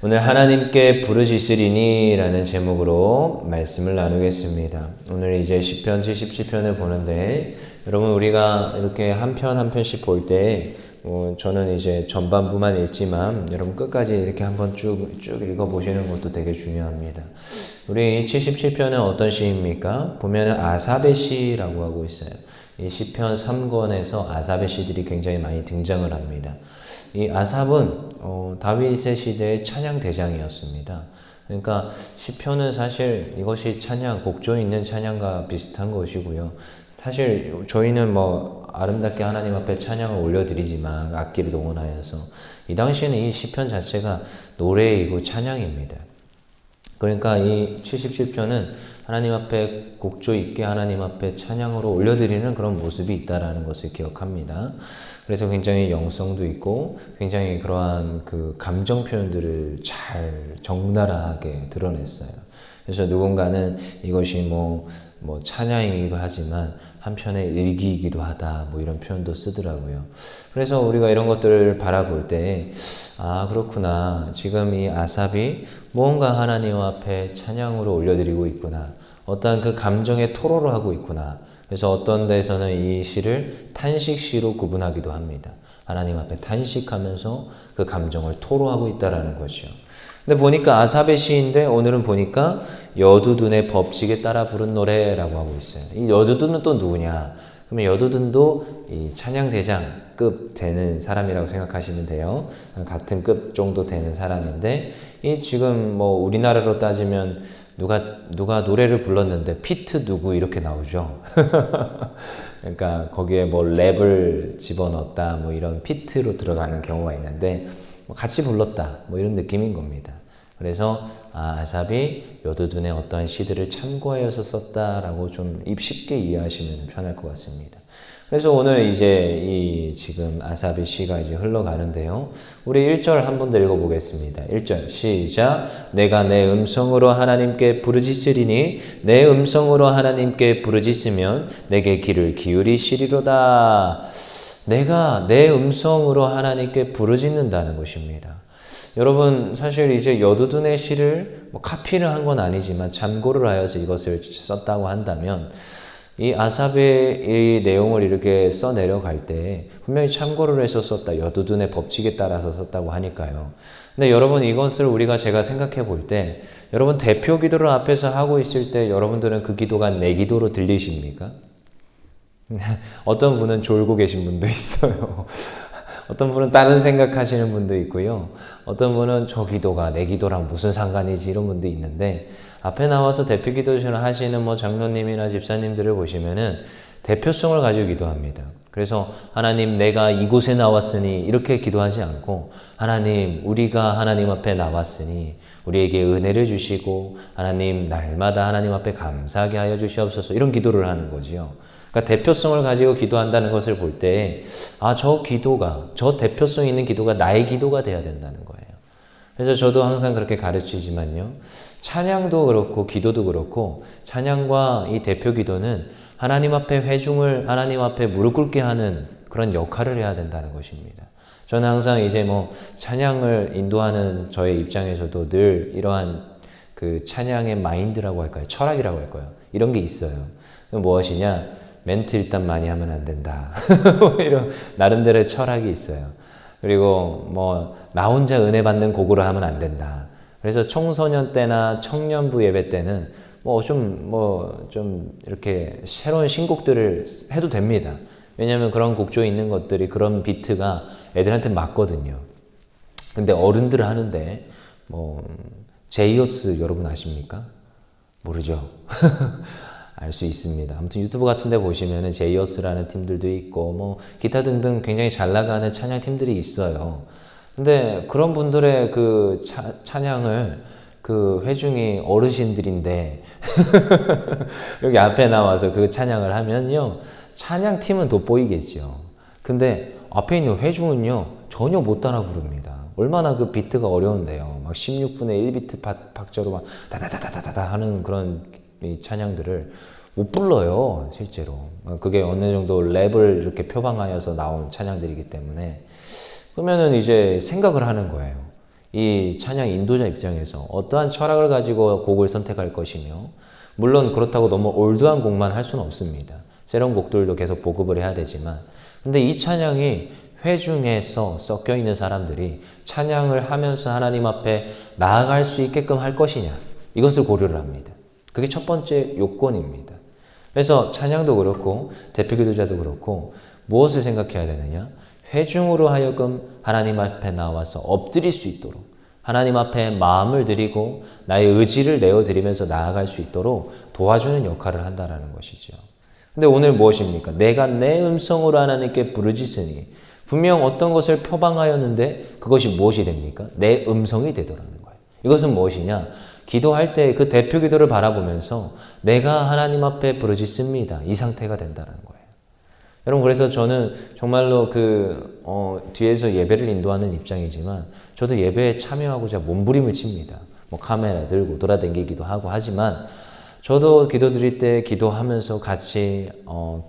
오늘 하나님께 부르짖으리니 라는 제목으로 말씀을 나누겠습니다. 오늘 이제 시편 77편을 보는데 여러분 우리가 이렇게 한 편 한 편씩 볼 때 저는 이제 전반부만 읽지만 여러분 끝까지 이렇게 한번 쭉 읽어보시는 것도 되게 중요합니다. 우리 77편은 어떤 시입니까? 보면은 아삽의 시라고 하고 있어요. 이 시편 3권에서 아삽의 시들이 굉장히 많이 등장을 합니다. 이 아삽은 다윗의 시대의 찬양 대장이었습니다. 그러니까 시편은 사실 이것이 찬양, 곡조 있는 찬양과 비슷한 것이고요. 사실 저희는 아름답게 하나님 앞에 찬양을 올려드리지만 악기를 동원하여서 이 당시에는 이 시편 자체가 노래이고 찬양입니다. 그러니까 이 77편은 하나님 앞에 곡조 있게 하나님 앞에 찬양으로 올려드리는 그런 모습이 있다라는 것을 기억합니다. 그래서 굉장히 영성도 있고 굉장히 그러한 그 감정 표현들을 잘 적나라하게 드러냈어요. 그래서 누군가는 이것이 찬양이기도 하지만 한편의 일기이기도 하다 이런 표현도 쓰더라고요. 그래서 우리가 이런 것들을 바라볼 때 그렇구나. 지금 이 아삽이 무언가 하나님 앞에 찬양으로 올려드리고 있구나. 어떠한 그 감정의 토로를 하고 있구나. 그래서 어떤 데서는 이 시를 탄식시로 구분하기도 합니다. 하나님 앞에 탄식하면서 그 감정을 토로하고 있다라는 거죠. 근데 보니까 아삽의 시인데 오늘은 보니까 여두둔의 법칙에 따라 부른 노래라고 하고 있어요. 이 여두둔은 또 누구냐? 그러면 여두둔도 이 찬양대장급 되는 사람이라고 생각하시면 돼요. 같은 급 정도 되는 사람인데 이 지금 우리나라로 따지면 누가 노래를 불렀는데 피트 누구 이렇게 나오죠. 그러니까 거기에 랩을 집어넣었다 이런 피트로 들어가는 경우가 있는데 같이 불렀다 이런 느낌인 겁니다. 그래서 아삽이 여두둔의 어떠한 시들을 참고하여서 썼다라고 좀 쉽게 이해하시면 편할 것 같습니다. 그래서 오늘 이제 지금 아삽의 시가 이제 흘러가는데요. 우리 1절 한 번 더 읽어보겠습니다. 1절 시작. 내가 내 음성으로 하나님께 부르짖으리니 내 음성으로 하나님께 부르짖으면 내게 귀를 기울이시리로다. 내가 내 음성으로 하나님께 부르짖는다는 것입니다. 여러분 사실 이제 여두둔의 시를 카피를 한 건 아니지만 참고를 하여서 이것을 썼다고 한다면 이 아삽의 이 내용을 이렇게 써 내려갈 때 분명히 참고를 해서 썼다. 여두둔의 법칙에 따라서 썼다고 하니까요. 근데 여러분 이것을 제가 생각해 볼 때 여러분 대표 기도를 앞에서 하고 있을 때 여러분들은 그 기도가 내 기도로 들리십니까? 어떤 분은 졸고 계신 분도 있어요. 어떤 분은 다른 생각하시는 분도 있고요. 어떤 분은 저 기도가 내 기도랑 무슨 상관이지 이런 분도 있는데 앞에 나와서 대표 기도를 하시는 장로님이나 집사님들을 보시면은 대표성을 가지고 기도합니다. 그래서 하나님 내가 이곳에 나왔으니 이렇게 기도하지 않고 하나님 우리가 하나님 앞에 나왔으니 우리에게 은혜를 주시고 하나님 날마다 하나님 앞에 감사하게 하여 주시옵소서 이런 기도를 하는 거지요. 그러니까 대표성을 가지고 기도한다는 것을 볼 때 저 기도가 저 대표성 있는 기도가 나의 기도가 돼야 된다는 거예요. 그래서 저도 항상 그렇게 가르치지만요. 찬양도 그렇고 기도도 그렇고 찬양과 이 대표 기도는 하나님 앞에 회중을 하나님 앞에 무릎 꿇게 하는 그런 역할을 해야 된다는 것입니다. 저는 항상 이제 찬양을 인도하는 저의 입장에서도 늘 이러한 그 찬양의 마인드라고 할까요? 철학이라고 할까요? 이런 게 있어요. 무엇이냐? 멘트 일단 많이 하면 안 된다. 이런 나름대로의 철학이 있어요. 그리고 나 혼자 은혜 받는 곡으로 하면 안 된다. 그래서 청소년 때나 청년부 예배 때는 좀 이렇게 새로운 신곡들을 해도 됩니다. 왜냐하면 그런 곡조에 있는 것들이 그런 비트가 애들한테 맞거든요. 근데 어른들 하는데 제이어스 여러분 아십니까? 모르죠? 알 수 있습니다. 아무튼 유튜브 같은 데 보시면은 제이어스라는 팀들도 있고 기타 등등 굉장히 잘 나가는 찬양 팀들이 있어요. 근데 그런 분들의 그 찬양을 그 회중이 어르신들인데 여기 앞에 나와서 그 찬양을 하면요. 찬양팀은 돋보이겠죠. 근데 앞에 있는 회중은요. 전혀 못 따라 부릅니다. 얼마나 그 비트가 어려운데요. 16분의 1비트 박자로 다다다다다다 하는 그런 이 찬양들을 못 불러요, 실제로. 그게 어느 정도 랩을 이렇게 표방하여서 나온 찬양들이기 때문에. 그러면은 이제 생각을 하는 거예요. 이 찬양 인도자 입장에서 어떠한 철학을 가지고 곡을 선택할 것이며, 물론 그렇다고 너무 올드한 곡만 할 수는 없습니다. 새로운 곡들도 계속 보급을 해야 되지만, 근데 이 찬양이 회중에서 섞여 있는 사람들이 찬양을 하면서 하나님 앞에 나아갈 수 있게끔 할 것이냐, 이것을 고려를 합니다. 그게 첫 번째 요건입니다. 그래서 찬양도 그렇고 대표 기도자도 그렇고 무엇을 생각해야 되느냐? 회중으로 하여금 하나님 앞에 나와서 엎드릴 수 있도록, 하나님 앞에 마음을 드리고 나의 의지를 내어드리면서 나아갈 수 있도록 도와주는 역할을 한다는 것이죠. 근데 오늘 무엇입니까? 내가 내 음성으로 하나님께 부르짖으니, 분명 어떤 것을 표방하였는데 그것이 무엇이 됩니까? 내 음성이 되더라는 거예요. 이것은 무엇이냐? 기도할 때 그 대표 기도를 바라보면서 내가 하나님 앞에 부르짖습니다, 이 상태가 된다는 거예요. 여러분, 그래서 저는 정말로 뒤에서 예배를 인도하는 입장이지만 저도 예배에 참여하고자 몸부림을 칩니다. 뭐 카메라 들고 돌아다니기도 하고 하지만 저도 기도 드릴 때 기도하면서 같이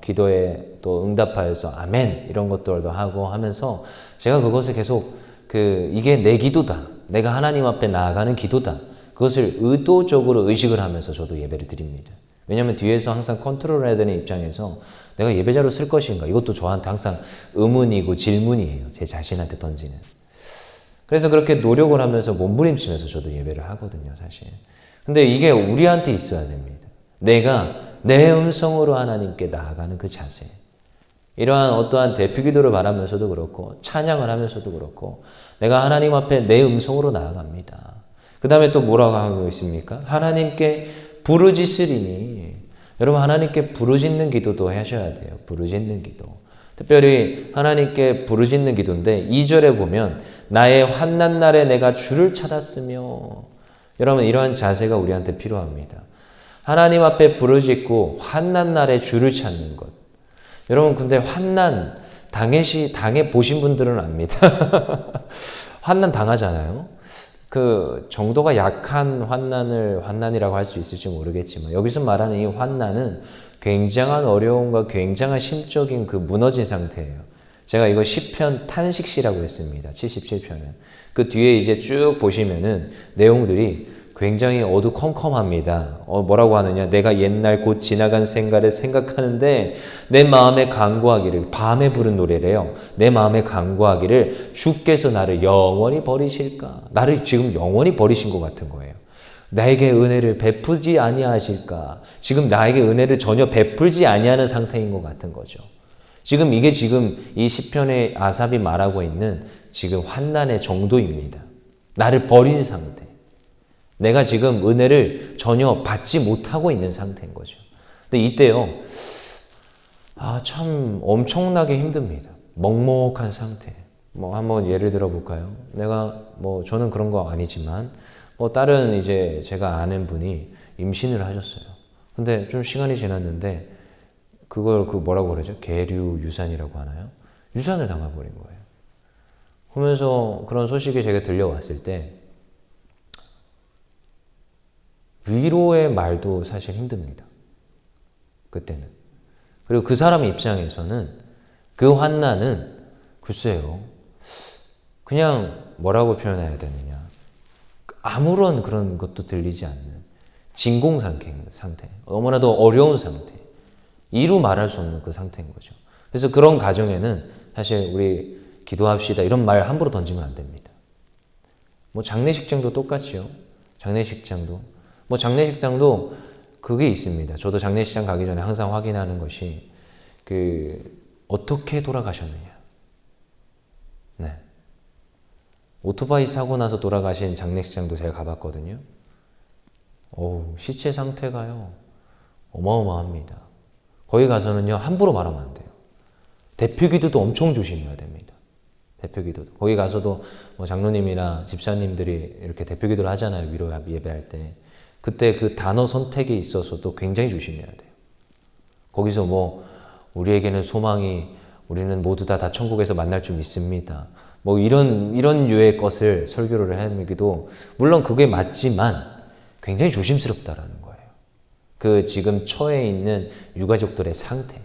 기도에 또 응답하여서 아멘 이런 것들도 하고 하면서 제가 그것을 계속 이게 내 기도다, 내가 하나님 앞에 나아가는 기도다, 그것을 의도적으로 의식을 하면서 저도 예배를 드립니다. 왜냐하면 뒤에서 항상 컨트롤을 해야 되는 입장에서 내가 예배자로 쓸 것인가, 이것도 저한테 항상 의문이고 질문이에요. 제 자신한테 던지는. 그래서 그렇게 노력을 하면서 몸부림치면서 저도 예배를 하거든요, 사실. 근데 이게 우리한테 있어야 됩니다. 내가 내 음성으로 하나님께 나아가는 그 자세. 이러한 어떠한 대표 기도를 바라면서도 그렇고 찬양을 하면서도 그렇고 내가 하나님 앞에 내 음성으로 나아갑니다. 그 다음에 또 뭐라고 하고 있습니까? 하나님께 부르짖으리니. 여러분, 하나님께 부르짖는 기도도 하셔야 돼요. 부르짖는 기도. 특별히 하나님께 부르짖는 기도인데 2절에 보면 나의 환난 날에 내가 주를 찾았으며. 여러분, 이러한 자세가 우리한테 필요합니다. 하나님 앞에 부르짖고 환난 날에 주를 찾는 것. 여러분, 근데 환난 당해 보신 분들은 압니다. 환난 당하잖아요. 그 정도가 약한 환난이라고 할 수 있을지 모르겠지만 여기서 말하는 이 환난은 굉장한 어려움과 굉장한 심적인 무너진 상태예요. 제가 이거 시편 탄식시라고 했습니다. 77편은. 그 뒤에 이제 쭉 보시면은 내용들이 굉장히 어두컴컴합니다. 뭐라고 하느냐? 내가 옛날 곧 지나간 생각을 생각하는데 내 마음에 간구하기를, 밤에 부른 노래래요. 내 마음에 간구하기를 주께서 나를 영원히 버리실까? 나를 지금 영원히 버리신 것 같은 거예요. 나에게 은혜를 베푸지 아니하실까? 지금 나에게 은혜를 전혀 베풀지 아니하는 상태인 것 같은 거죠. 이게 지금 이 시편의 아삽이 말하고 있는 지금 환난의 정도입니다. 나를 버린 상태. 내가 지금 은혜를 전혀 받지 못하고 있는 상태인 거죠. 근데 이때요, 참 엄청나게 힘듭니다. 먹먹한 상태. 한번 예를 들어 볼까요? 저는 그런 거 아니지만, 다른 이제 제가 아는 분이 임신을 하셨어요. 근데 좀 시간이 지났는데, 그걸 뭐라고 그러죠? 계류 유산이라고 하나요? 유산을 당해버린 거예요. 그러면서 그런 소식이 제가 들려왔을 때, 위로의 말도 사실 힘듭니다. 그때는. 그리고 그 사람 입장에서는 그 환난은 글쎄요, 그냥 뭐라고 표현해야 되느냐, 아무런 그런 것도 들리지 않는 진공 상태, 너무나도 어려운 상태, 이루 말할 수 없는 그 상태인 거죠. 그래서 그런 가정에는 사실 우리 기도합시다 이런 말 함부로 던지면 안 됩니다. 장례식장도 똑같이요. 장례식장도 그게 있습니다. 저도 장례식장 가기 전에 항상 확인하는 것이 어떻게 돌아가셨느냐. 네. 오토바이 사고 나서 돌아가신 장례식장도 제가 가봤거든요. 시체 상태가요, 어마어마합니다. 거기 가서는요, 함부로 말하면 안 돼요. 대표 기도도 엄청 조심해야 됩니다. 대표 기도도. 거기 가서도 장로님이나 집사님들이 이렇게 대표 기도를 하잖아요. 위로 예배할 때. 그때 그 단어 선택에 있어서도 굉장히 조심해야 돼요. 거기서 우리에게는 소망이, 우리는 모두 다 천국에서 만날 줄 믿습니다. 이런 유의 것을 설교를 하기도, 물론 그게 맞지만 굉장히 조심스럽다라는 거예요. 지금 처해 있는 유가족들의 상태.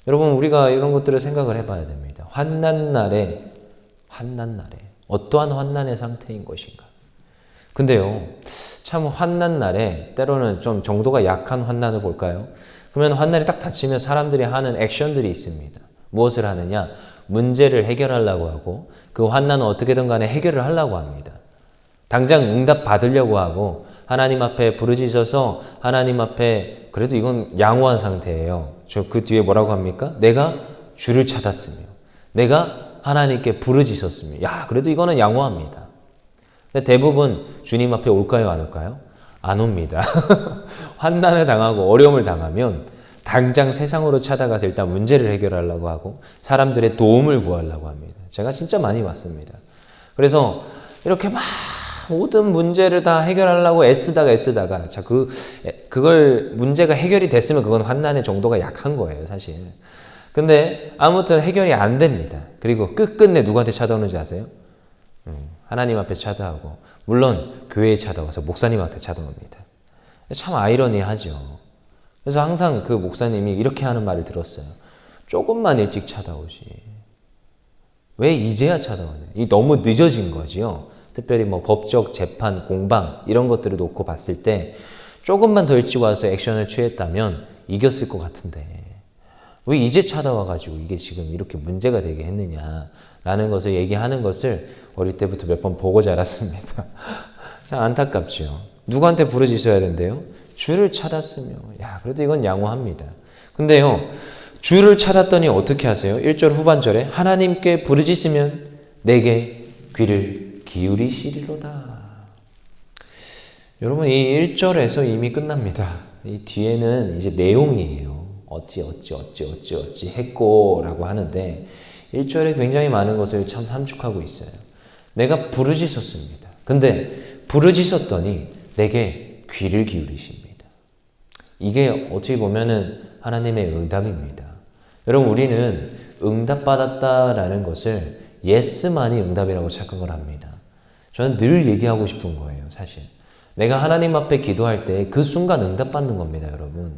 여러분, 우리가 이런 것들을 생각을 해봐야 됩니다. 환난 날에 어떠한 환난의 상태인 것인가? 근데요, 참 환난 날에 때로는 좀 정도가 약한 환난을 볼까요? 그러면 환난이 딱 닥치면 사람들이 하는 액션들이 있습니다. 무엇을 하느냐? 문제를 해결하려고 하고 그 환난은 어떻게든 간에 해결을 하려고 합니다. 당장 응답 받으려고 하고 하나님 앞에 부르짖어서 하나님 앞에 그래도 이건 양호한 상태예요. 저 그 뒤에 뭐라고 합니까? 내가 주를 찾았으며 내가 하나님께 부르짖었으며 야 그래도 이거는 양호합니다. 근데 대부분 주님 앞에 올까요 안 올까요? 안 옵니다. 환난을 당하고 어려움을 당하면 당장 세상으로 찾아가서 일단 문제를 해결하려고 하고 사람들의 도움을 구하려고 합니다. 제가 진짜 많이 봤습니다. 그래서 이렇게 막 모든 문제를 다 해결하려고 애쓰다가 자 그걸 문제가 해결이 됐으면 그건 환난의 정도가 약한 거예요, 사실. 근데 아무튼 해결이 안 됩니다. 그리고 끝끝내 누구한테 찾아오는지 아세요? 하나님 앞에 찾아오고 물론 교회에 찾아와서 목사님한테 찾아옵니다. 참 아이러니하죠. 그래서 항상 그 목사님이 이렇게 하는 말을 들었어요. 조금만 일찍 찾아오지. 왜 이제야 찾아오냐. 이 너무 늦어진 거지요. 특별히 뭐 법적 재판, 공방 이런 것들을 놓고 봤을 때 조금만 더 일찍 와서 액션을 취했다면 이겼을 것 같은데 왜 이제 찾아와가지고 이게 지금 이렇게 문제가 되게 했느냐라는 것을 얘기하는 것을 어릴 때부터 몇 번 보고 자랐습니다. 참 안타깝죠. 누구한테 부르짖어야 된대요? 주를 찾았으며 야 그래도 이건 양호합니다. 근데요 주를 찾았더니 어떻게 하세요? 1절 후반절에 하나님께 부르짖으면 내게 귀를 기울이시리로다. 여러분 이 1절에서 이미 끝납니다. 이 뒤에는 이제 내용이에요. 어찌 했고 라고 하는데 1절에 굉장히 많은 것을 참 함축하고 있어요. 내가 부르짖었습니다. 근데 부르짖었더니 내게 귀를 기울이십니다. 이게 어찌 보면은 하나님의 응답입니다. 여러분 우리는 응답받았다라는 것을 예스만이 응답이라고 착각을 합니다. 저는 늘 얘기하고 싶은 거예요, 사실. 내가 하나님 앞에 기도할 때 그 순간 응답받는 겁니다, 여러분.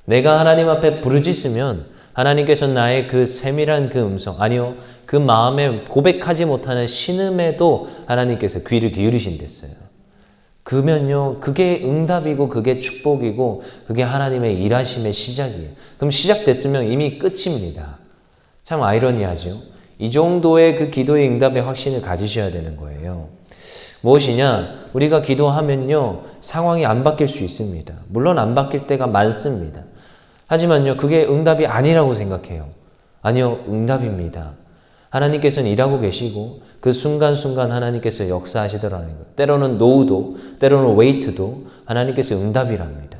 내가 하나님 앞에 부르짖으면 하나님께서 나의 그 세밀한 그 음성, 아니요, 그 마음에 고백하지 못하는 신음에도 하나님께서 귀를 기울이신댔어요. 그러면요, 그게 응답이고 그게 축복이고 그게 하나님의 일하심의 시작이에요. 그럼 시작됐으면 이미 끝입니다. 참 아이러니하죠. 이 정도의 그 기도의 응답의 확신을 가지셔야 되는 거예요. 무엇이냐? 우리가 기도하면요, 상황이 안 바뀔 수 있습니다. 물론 안 바뀔 때가 많습니다. 하지만요, 그게 응답이 아니라고 생각해요. 아니요, 응답입니다. 하나님께서는 일하고 계시고 그 순간순간 하나님께서 역사하시더라는 거예요. 때로는 노우도, 때로는 웨이트도 하나님께서 응답이랍니다.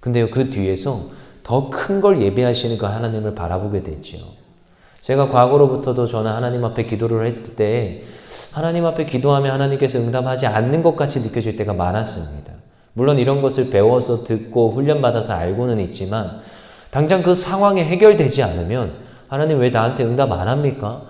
근데요, 그 뒤에서 더 큰 걸 예배하시는 그 하나님을 바라보게 되지요. 제가 과거로부터도 저는 하나님 앞에 기도를 할 때 하나님 앞에 기도하면 하나님께서 응답하지 않는 것 같이 느껴질 때가 많았습니다. 물론 이런 것을 배워서 듣고 훈련받아서 알고는 있지만 당장 그 상황이 해결되지 않으면 하나님 왜 나한테 응답 안 합니까?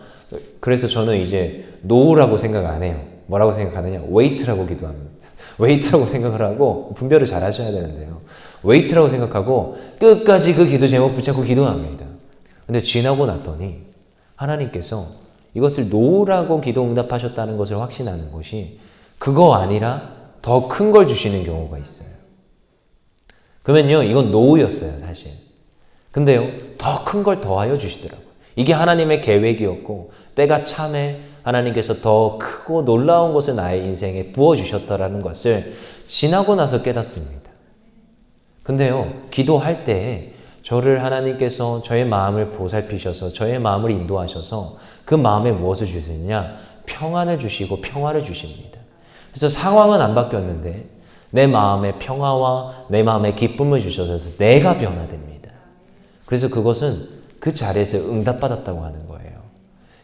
그래서 저는 이제 노라고 생각 안 해요. 뭐라고 생각하느냐? 웨이트라고 기도합니다. 웨이트라고 생각을 하고 분별을 잘 하셔야 되는데요. 웨이트라고 생각하고 끝까지 그 기도 제목 붙잡고 기도합니다. 근데 지나고 났더니 하나님께서 이것을 노라고 기도 응답하셨다는 것을 확신하는 것이 그거 아니라 더 큰 걸 주시는 경우가 있어요. 그러면요, 이건 노였어요, 사실. 근데요, 더 큰 걸 더하여 주시더라고요. 이게 하나님의 계획이었고 때가 참에 하나님께서 더 크고 놀라운 것을 나의 인생에 부어주셨다라는 것을 지나고 나서 깨닫습니다. 근데요, 기도할 때 저를 하나님께서 저의 마음을 보살피셔서 저의 마음을 인도하셔서 그 마음에 무엇을 주시느냐? 평안을 주시고 평화를 주십니다. 그래서 상황은 안 바뀌었는데 내 마음의 평화와 내 마음의 기쁨을 주셔서 내가 변화됩니다. 그래서 그것은 그 자리에서 응답받았다고 하는 거예요.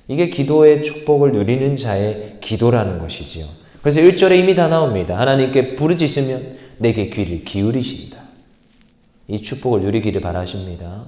이게 기도의 축복을 누리는 자의 기도라는 것이지요. 그래서 1절에 이미 다 나옵니다. 하나님께 부르짖으면 내게 귀를 기울이신다. 이 축복을 누리기를 바라십니다.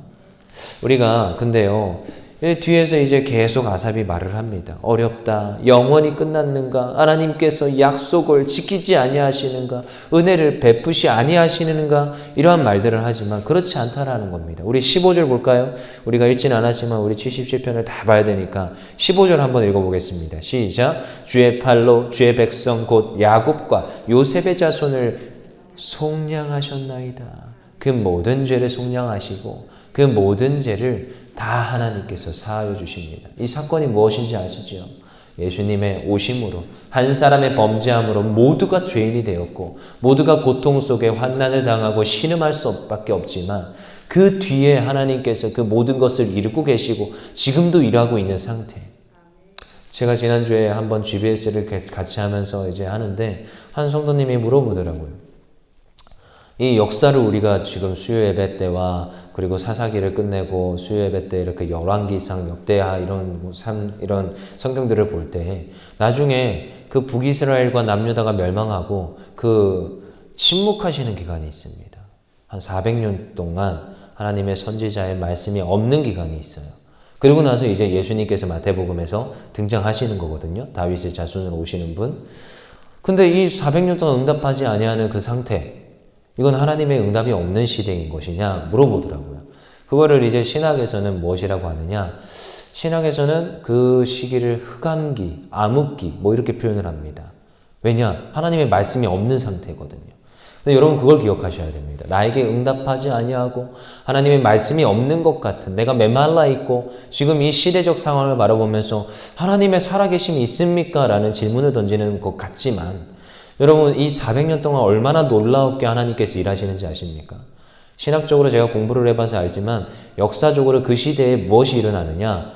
우리가 근데요, 뒤에서 이제 계속 아삽이 말을 합니다. 어렵다. 영원히 끝났는가? 하나님께서 약속을 지키지 아니하시는가? 은혜를 베푸시 아니하시는가? 이러한 말들을 하지만 그렇지 않다라는 겁니다. 우리 15절 볼까요? 우리가 읽진 않았지만 우리 77편을 다 봐야 되니까 15절 한번 읽어보겠습니다. 시작. 주의 팔로 주의 백성 곧 야곱과 요셉의 자손을 속량하셨나이다. 그 모든 죄를 속량하시고 그 모든 죄를 다 하나님께서 사하여 주십니다. 이 사건이 무엇인지 아시죠? 예수님의 오심으로 한 사람의 범죄함으로 모두가 죄인이 되었고 모두가 고통 속에 환난을 당하고 신음할 수밖에 없지만 그 뒤에 하나님께서 그 모든 것을 이루고 계시고 지금도 일하고 있는 상태. 제가 지난주에 한번 GBS를 같이 하면서 이제 하는데 한 성도님이 물어보더라고요. 이 역사를 우리가 지금 수요 예배 때와 그리고 사사기를 끝내고 수요 예배 때 이렇게 열왕기상, 역대하 이런 성경들을 볼 때 나중에 그 북이스라엘과 남유다가 멸망하고 그 침묵하시는 기간이 있습니다. 한 400년 동안 하나님의 선지자의 말씀이 없는 기간이 있어요. 그리고 나서 이제 예수님께서 마태복음에서 등장하시는 거거든요. 다윗의 자손으로 오시는 분. 근데 이 400년 동안 응답하지 아니하는 그 상태, 이건 하나님의 응답이 없는 시대인 것이냐 물어보더라고요. 그거를 이제 신학에서는 무엇이라고 하느냐? 신학에서는 그 시기를 흑암기, 암흑기 뭐 이렇게 표현을 합니다. 왜냐? 하나님의 말씀이 없는 상태거든요. 근데 여러분 그걸 기억하셔야 됩니다. 나에게 응답하지 아니하고 하나님의 말씀이 없는 것 같은 내가 메말라 있고 지금 이 시대적 상황을 바라보면서 하나님의 살아계심이 있습니까? 라는 질문을 던지는 것 같지만 여러분 이 400년 동안 얼마나 놀라웠게 하나님께서 일하시는지 아십니까? 신학적으로 제가 공부를 해봐서 알지만 역사적으로 그 시대에 무엇이 일어나느냐?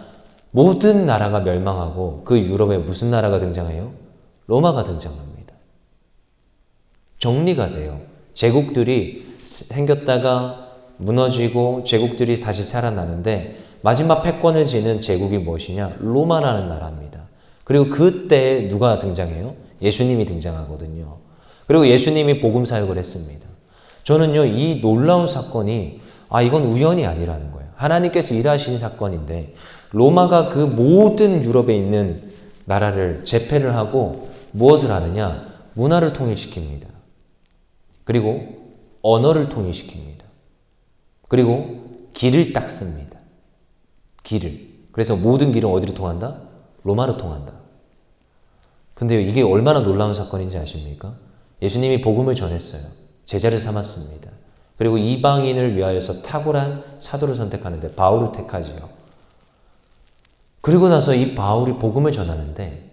모든 나라가 멸망하고 그 유럽에 무슨 나라가 등장해요? 로마가 등장합니다. 정리가 돼요. 제국들이 생겼다가 무너지고 제국들이 다시 살아나는데 마지막 패권을 지는 제국이 무엇이냐? 로마라는 나라입니다. 그리고 그때 누가 등장해요? 예수님이 등장하거든요. 그리고 예수님이 복음 사역을 했습니다. 저는요, 이 놀라운 사건이 이건 우연이 아니라는 거예요. 하나님께서 일하신 사건인데 로마가 그 모든 유럽에 있는 나라를 제패를 하고 무엇을 하느냐? 문화를 통일시킵니다. 그리고 언어를 통일시킵니다. 그리고 길을 닦습니다. 길을. 그래서 모든 길은 어디로 통한다? 로마로 통한다. 근데 이게 얼마나 놀라운 사건인지 아십니까? 예수님이 복음을 전했어요. 제자를 삼았습니다. 그리고 이방인을 위하여서 탁월한 사도를 선택하는데 바울을 택하지요. 그리고 나서 이 바울이 복음을 전하는데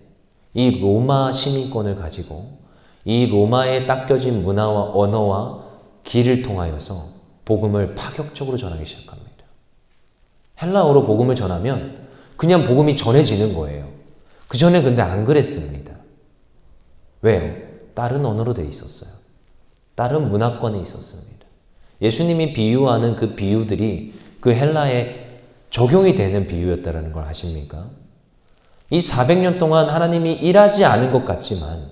이 로마 시민권을 가지고 이 로마에 닦여진 문화와 언어와 길을 통하여서 복음을 파격적으로 전하기 시작합니다. 헬라어로 복음을 전하면 그냥 복음이 전해지는 거예요. 그 전에 근데 안 그랬습니다. 왜요? 다른 언어로 돼 있었어요. 다른 문화권에 있었습니다. 예수님이 비유하는 그 비유들이 그 헬라에 적용이 되는 비유였다는 걸 아십니까? 이 400년 동안 하나님이 일하지 않은 것 같지만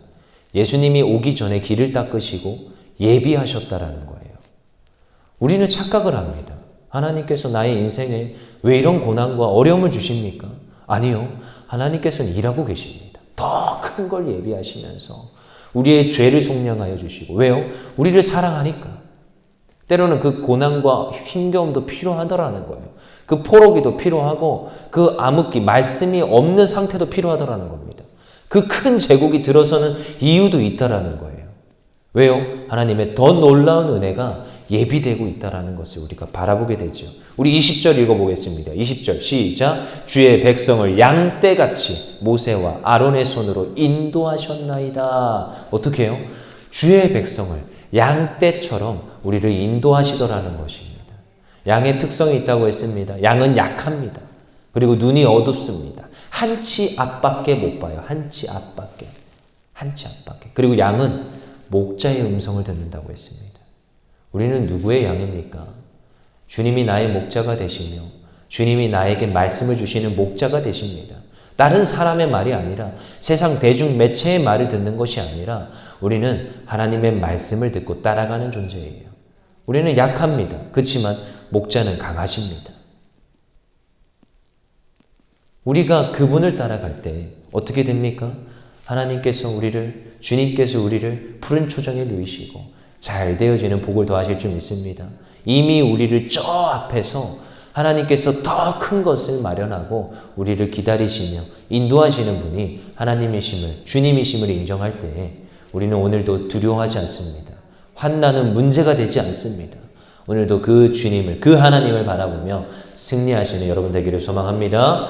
예수님이 오기 전에 길을 닦으시고 예비하셨다라는 거예요. 우리는 착각을 합니다. 하나님께서 나의 인생에 왜 이런 고난과 어려움을 주십니까? 아니요. 하나님께서는 일하고 계십니다. 더 큰 걸 예비하시면서 우리의 죄를 속량하여 주시고 왜요? 우리를 사랑하니까. 때로는 그 고난과 힘겨움도 필요하더라는 거예요. 그 포로기도 필요하고 그 암흑기, 말씀이 없는 상태도 필요하더라는 겁니다. 그 큰 제국이 들어서는 이유도 있다라는 거예요. 왜요? 하나님의 더 놀라운 은혜가 예비되고 있다라는 것을 우리가 바라보게 되죠. 우리 20절 읽어보겠습니다. 20절 시작. 주의 백성을 양떼같이 모세와 아론의 손으로 인도하셨나이다. 어떻게 해요? 주의 백성을 양떼처럼 우리를 인도하시더라는 것입니다. 양의 특성이 있다고 했습니다. 양은 약합니다. 그리고 눈이 어둡습니다. 한 치 앞밖에 못 봐요. 한 치 앞밖에. 한 치 앞밖에. 그리고 양은 목자의 음성을 듣는다고 했습니다. 우리는 누구의 양입니까? 주님이 나의 목자가 되시며 주님이 나에게 말씀을 주시는 목자가 되십니다. 다른 사람의 말이 아니라 세상 대중 매체의 말을 듣는 것이 아니라 우리는 하나님의 말씀을 듣고 따라가는 존재예요. 우리는 약합니다. 그렇지만 목자는 강하십니다. 우리가 그분을 따라갈 때 어떻게 됩니까? 하나님께서 주님께서 우리를 푸른 초장에 누이시고 잘 되어지는 복을 더하실 줄 믿습니다. 이미 우리를 저 앞에서 하나님께서 더 큰 것을 마련하고 우리를 기다리시며 인도하시는 분이 하나님이심을, 주님이심을 인정할 때 우리는 오늘도 두려워하지 않습니다. 환난은 문제가 되지 않습니다. 오늘도 그 주님을, 그 하나님을 바라보며 승리하시는 여러분 되기를 소망합니다.